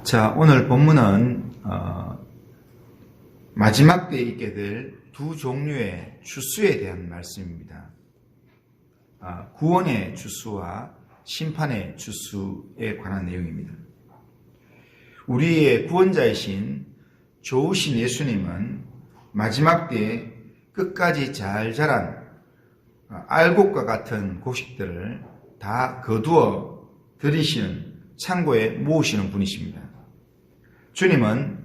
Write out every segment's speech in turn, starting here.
자, 오늘 본문은 마지막 때에 있게 될 두 종류의 추수에 대한 말씀입니다. 구원의 추수와 심판의 추수에 관한 내용입니다. 우리의 구원자이신 좋으신 예수님은 마지막 때에 끝까지 잘 자란 알곡과 같은 곡식들을 다 거두어 들이시는 창고에 모으시는 분이십니다. 주님은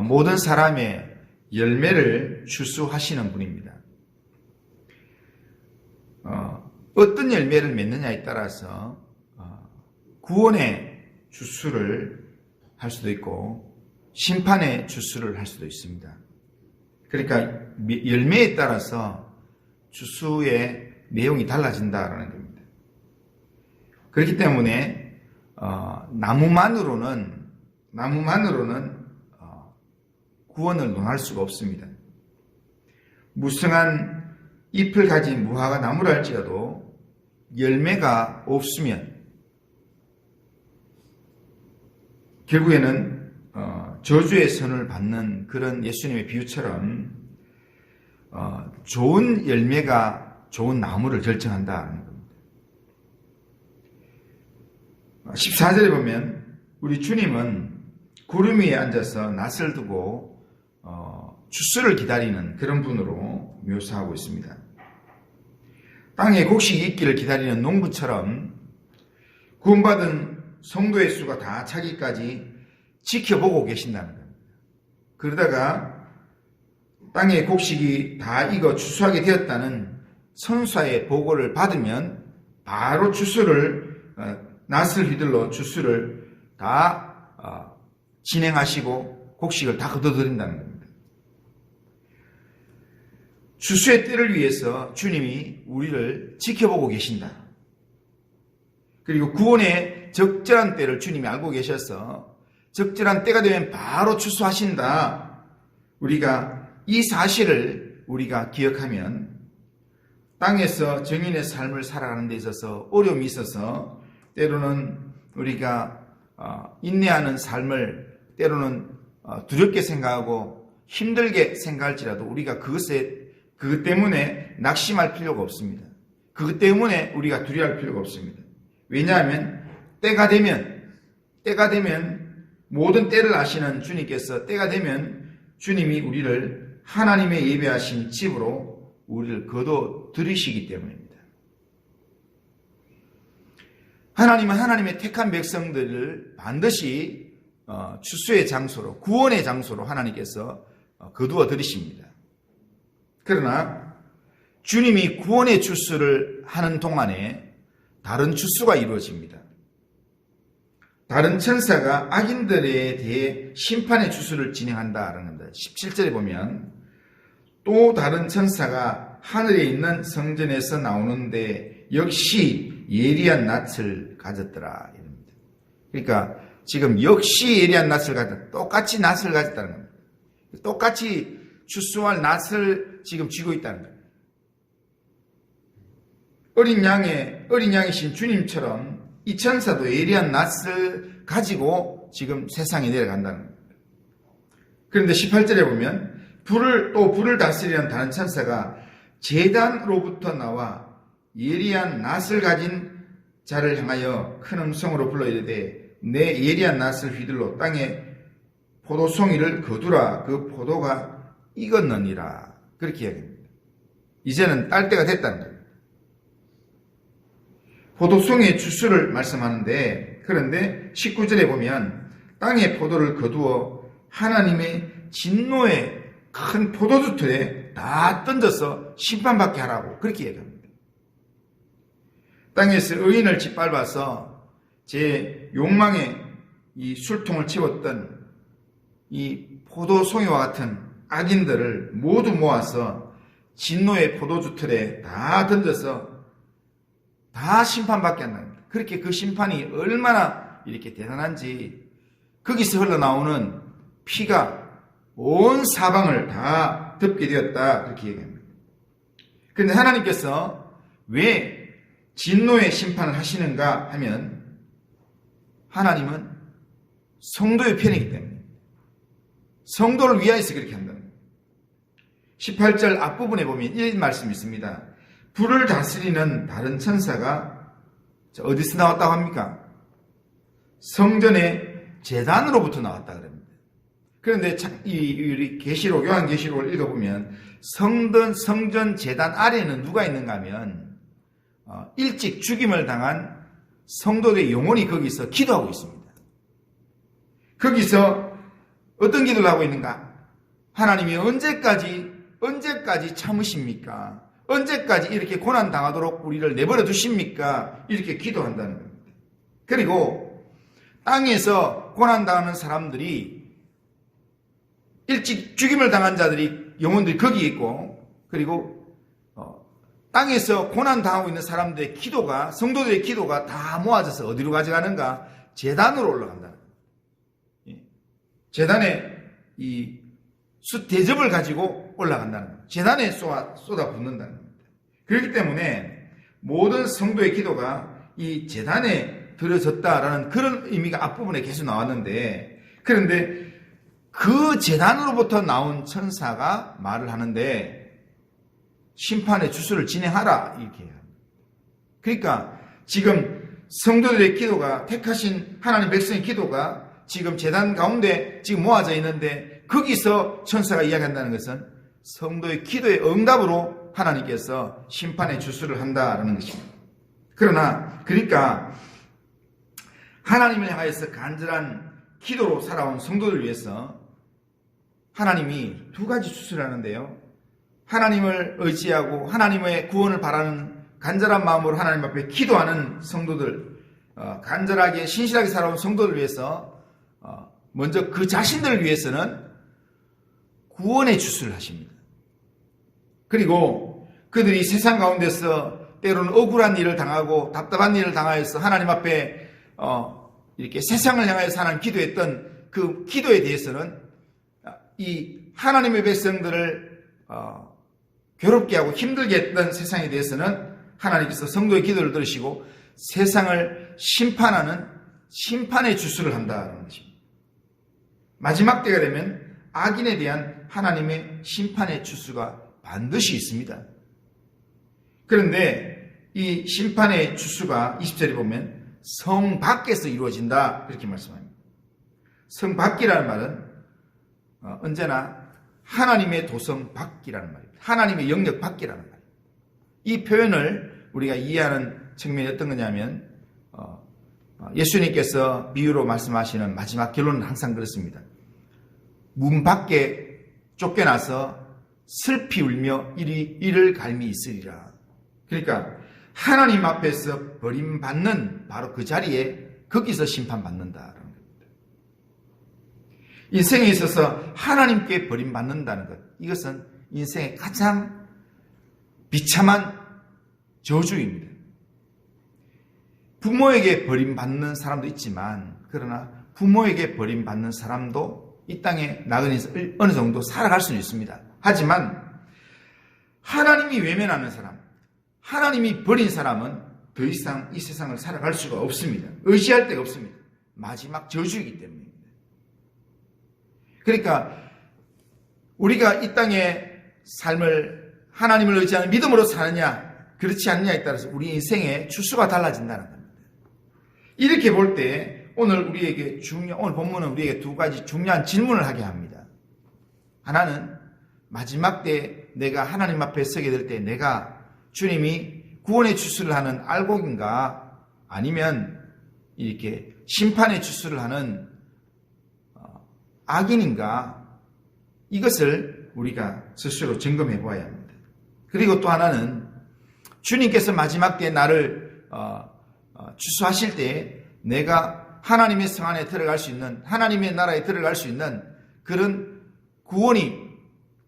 모든 사람의 열매를 추수하시는 분입니다. 어떤 열매를 맺느냐에 따라서 구원의 추수를 할 수도 있고 심판의 추수를 할 수도 있습니다. 그러니까 열매에 따라서 추수의 내용이 달라진다라는 겁니다. 그렇기 때문에 나무만으로는 구원을 논할 수가 없습니다. 무성한 잎을 가진 무화과 나무라 할지라도 열매가 없으면 결국에는 저주의 선을 받는 그런 예수님의 비유처럼 좋은 열매가 좋은 나무를 결정한다는 겁니다. 14절에 보면 우리 주님은 구름 위에 앉아서 낫을 두고 추수를 기다리는 그런 분으로 묘사하고 있습니다. 땅에 곡식이 있기를 기다리는 농부처럼 구원받은 성도의 수가 다 차기까지 지켜보고 계신다는 겁니다. 그러다가 땅에 곡식이 다 익어 추수하게 되었다는 선사의 보고를 받으면 바로 낫을 휘둘러 추수를 다 진행하시고 곡식을 다 거둬들인다는 겁니다. 추수의 때를 위해서 주님이 우리를 지켜보고 계신다. 그리고 구원의 적절한 때를 주님이 알고 계셔서 적절한 때가 되면 바로 추수하신다. 우리가 이 사실을 우리가 기억하면 땅에서 정인의 삶을 살아가는 데 있어서 어려움이 있어서 때로는 우리가 인내하는 삶을 때로는 두렵게 생각하고 힘들게 생각할지라도 우리가 그것 때문에 낙심할 필요가 없습니다. 그것 때문에 우리가 두려워할 필요가 없습니다. 왜냐하면 때가 되면 모든 때를 아시는 주님께서 때가 되면 주님이 우리를 하나님의 예배하신 집으로 우리를 거둬 들이시기 때문입니다. 하나님은 하나님의 택한 백성들을 반드시 추수의 장소로, 구원의 장소로 하나님께서 거두어 들이십니다. 그러나 주님이 구원의 추수를 하는 동안에 다른 추수가 이루어집니다. 다른 천사가 악인들에 대해 심판의 추수를 진행한다는 겁니다. 17절에 보면 또 다른 천사가 하늘에 있는 성전에서 나오는데 역시 예리한 낫을 가졌더라. 이럽니다. 그러니까 지금 역시 예리한 낫을 가졌다. 똑같이 낫을 가졌다는 겁니다. 똑같이 추수할 낫을 지금 쥐고 있다는 겁니다. 어린 양이신 주님처럼 이 천사도 예리한 낫을 가지고 지금 세상에 내려간다는 겁니다. 그런데 18절에 보면 불을 다스리는 다른 천사가 제단으로부터 나와 예리한 낫을 가진 자를 향하여 큰 음성으로 불러 이르되 내 예리한 낫을 휘둘러 땅에 포도송이를 거두라. 그 포도가 익었느니라. 그렇게 이야기합니다. 이제는 딸 때가 됐다는 거예요. 포도송이의 추수를 말씀하는데 그런데 19절에 보면 땅에 포도를 거두어 하나님의 진노의 큰 포도주틀에 다 던져서 심판받게 하라고 그렇게 얘기합니다. 땅에서 의인을 짓밟아서 제 욕망에 이 술통을 채웠던 이 포도송이와 같은 악인들을 모두 모아서 진노의 포도주틀에 다 던져서 다 심판받게 한다는 겁니다. 그렇게 그 심판이 얼마나 이렇게 대단한지 거기서 흘러나오는 피가 온 사방을 다 덮게 되었다. 그렇게 얘기합니다. 그런데 하나님께서 왜 진노의 심판을 하시는가 하면 하나님은 성도의 편이기 때문에 성도를 위하여서 그렇게 한다는 거예요. 18절 앞부분에 보면 이런 말씀이 있습니다. 불을 다스리는 다른 천사가 어디서 나왔다고 합니까? 성전의 제단으로부터 나왔다 그럽니다. 그런데 우리 계시록 요한계시록을 읽어보면 성전 제단 아래에는 누가 있는가 하면 일찍 죽임을 당한 성도들의 영혼이 거기서 기도하고 있습니다. 거기서 어떤 기도를 하고 있는가? 하나님이 언제까지 참으십니까? 언제까지 이렇게 고난 당하도록 우리를 내버려 두십니까? 이렇게 기도한다는 겁니다. 그리고 땅에서 고난 당하는 사람들이 일찍 죽임을 당한 자들이 영혼들이 거기 있고, 그리고 땅에서 고난 당하고 있는 사람들의 기도가, 성도들의 기도가 다 모아져서 어디로 가져가는가? 제단으로 올라간다는 거예요. 제단에 이 대접을 가지고 올라간다는 거예요. 제단에 쏟아 붓는다는 겁니다. 그렇기 때문에 모든 성도의 기도가 이 제단에 들어졌다라는 그런 의미가 앞부분에 계속 나왔는데, 그런데 그 제단으로부터 나온 천사가 말을 하는데 심판의 주수를 진행하라 이렇게 해요. 그러니까 지금 성도들의 기도가, 택하신 하나님 백성의 기도가 지금 제단 가운데 지금 모아져 있는데, 거기서 천사가 이야기한다는 것은 성도의 기도의 응답으로 하나님께서 심판의 주수를 한다라는 것입니다. 그러니까 하나님을 향해서 간절한 기도로 살아온 성도들을 위해서 하나님이 두 가지 주수를 하는데요. 하나님을 의지하고 하나님의 구원을 바라는 간절한 마음으로 하나님 앞에 기도하는 성도들, 간절하게 신실하게 살아온 성도들을 위해서 먼저 그 자신들을 위해서는 구원의 주수를 하십니다. 그리고 그들이 세상 가운데서 때로는 억울한 일을 당하고 답답한 일을 당하여서 하나님 앞에 이렇게 세상을 향하여서 하나님 기도했던 그 기도에 대해서는 이 하나님의 백성들을 괴롭게 하고 힘들게 했던 세상에 대해서는 하나님께서 성도의 기도를 들으시고 세상을 심판하는 심판의 주수를 한다는 것입니다. 마지막 때가 되면 악인에 대한 하나님의 심판의 주수가 반드시 있습니다. 그런데 이 심판의 주수가 20절에 보면 성 밖에서 이루어진다 이렇게 말씀합니다. 성 밖이라는 말은 언제나 하나님의 도성 밖이라는 말입니다. 하나님의 영역 밖이라는 말입니다. 이 표현을 우리가 이해하는 측면이 어떤 거냐면 예수님께서 비유로 말씀하시는 마지막 결론은 항상 그렇습니다. 문 밖에 쫓겨나서 슬피 울며 이를 갈미 있으리라. 그러니까 하나님 앞에서 버림받는 바로 그 자리에 거기서 심판받는다라는 겁니다. 인생에 있어서 하나님께 버림받는다는 것, 이것은 인생의 가장 비참한 저주입니다. 부모에게 버림받는 사람도 있지만, 그러나 부모에게 버림받는 사람도 이 땅에 나그네에서 어느 정도 살아갈 수는 있습니다. 하지만 하나님이 외면하는 사람, 하나님이 버린 사람은 더 이상 이 세상을 살아갈 수가 없습니다. 의지할 데가 없습니다. 마지막 저주이기 때문입니다. 그러니까 우리가 이 땅의 삶을 하나님을 의지하는 믿음으로 사느냐 그렇지 않느냐에 따라서 우리 인생의 주수가 달라진다는 겁니다. 이렇게 볼 때 오늘 본문은 우리에게 두 가지 중요한 질문을 하게 합니다. 하나는 마지막 때 내가 하나님 앞에 서게 될 때 내가 주님이 구원의 주수를 하는 알곡인가, 아니면 이렇게 심판의 주수를 하는 악인인가, 이것을 우리가 스스로 점검해 보아야 합니다. 그리고 또 하나는 주님께서 마지막 때 나를 주수하실 때 내가 하나님의 성 안에 들어갈 수 있는, 하나님의 나라에 들어갈 수 있는 그런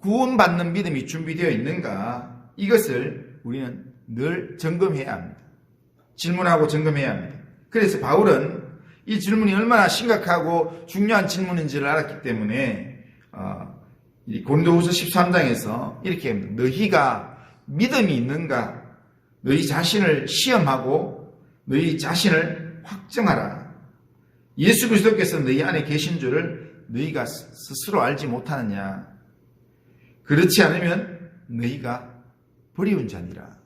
구원받는 믿음이 준비되어 있는가, 이것을 우리는 늘 점검해야 합니다. 질문하고 점검해야 합니다. 그래서 바울은 이 질문이 얼마나 심각하고 중요한 질문인지를 알았기 때문에 고린도후서 13장에서 이렇게 너희가 믿음이 있는가, 너희 자신을 시험하고 너희 자신을 확정하라. 예수 그리스도께서 너희 안에 계신 줄을 너희가 스스로 알지 못하느냐? 그렇지 않으면 너희가 버리운 자니라.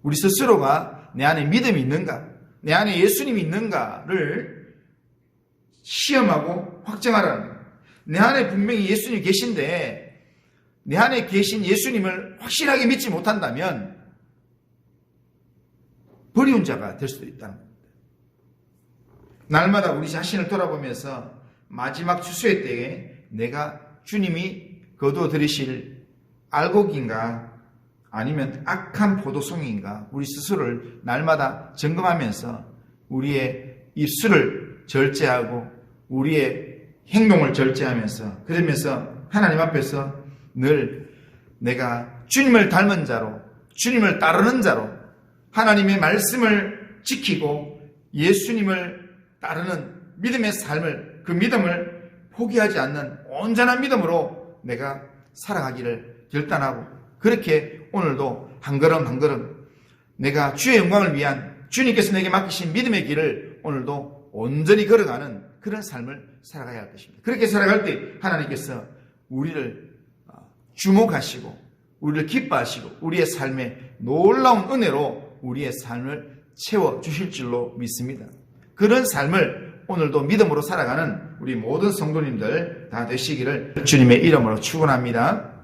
우리 스스로가 내 안에 믿음이 있는가, 내 안에 예수님이 있는가를 시험하고 확정하라는 거예요. 내 안에 분명히 예수님이 계신데 내 안에 계신 예수님을 확실하게 믿지 못한다면 버리운 자가 될 수도 있다는 겁니다. 날마다 우리 자신을 돌아보면서 마지막 추수의 때에 내가 주님이 거두어들이실 알곡인가 아니면 악한 포도송인가, 우리 스스로를 날마다 점검하면서 우리의 입술을 절제하고 우리의 행동을 절제하면서, 그러면서 하나님 앞에서 늘 내가 주님을 닮은 자로, 주님을 따르는 자로, 하나님의 말씀을 지키고 예수님을 따르는 믿음의 삶을, 그 믿음을 포기하지 않는 온전한 믿음으로 내가 살아가기를 결단하고, 그렇게 오늘도 한 걸음 한 걸음 내가 주의 영광을 위한 주님께서 내게 맡기신 믿음의 길을 오늘도 온전히 걸어가는 그런 삶을 살아가야 할 것입니다. 그렇게 살아갈 때 하나님께서 우리를 주목하시고 우리를 기뻐하시고 우리의 삶에 놀라운 은혜로 우리의 삶을 채워주실 줄로 믿습니다. 그런 삶을 오늘도 믿음으로 살아가는 우리 모든 성도님들 다 되시기를 주님의 이름으로 축원합니다.